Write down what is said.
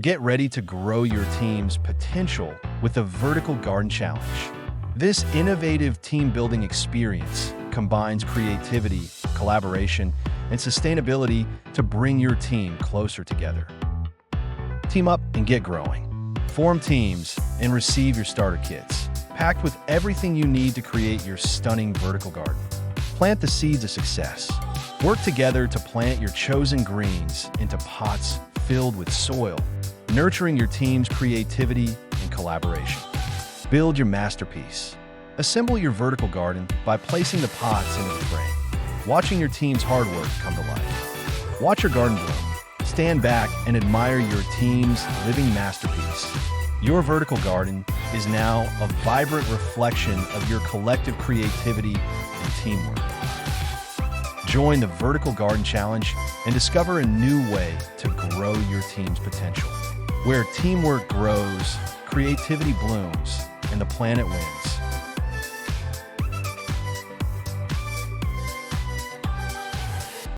Get ready to grow your team's potential with the Vertical Garden Challenge. This innovative team-building experience combines creativity, collaboration, and sustainability to bring your team closer together. Team up and get growing. Form teams and receive your starter kits, packed with everything you need to create your stunning vertical garden. Plant the seeds of success. Work together to plant your chosen greens into pots filled with soil, nurturing your team's creativity and collaboration. Build your masterpiece. Assemble your vertical garden by placing the pots into the frame, watching your team's hard work come to life. Watch your garden bloom. Stand back and admire your team's living masterpiece. Your vertical garden is now a vibrant reflection of your collective creativity and teamwork. Join the Vertical Garden Challenge and discover a new way to grow your team's potential. Where teamwork grows, creativity blooms, and the planet wins.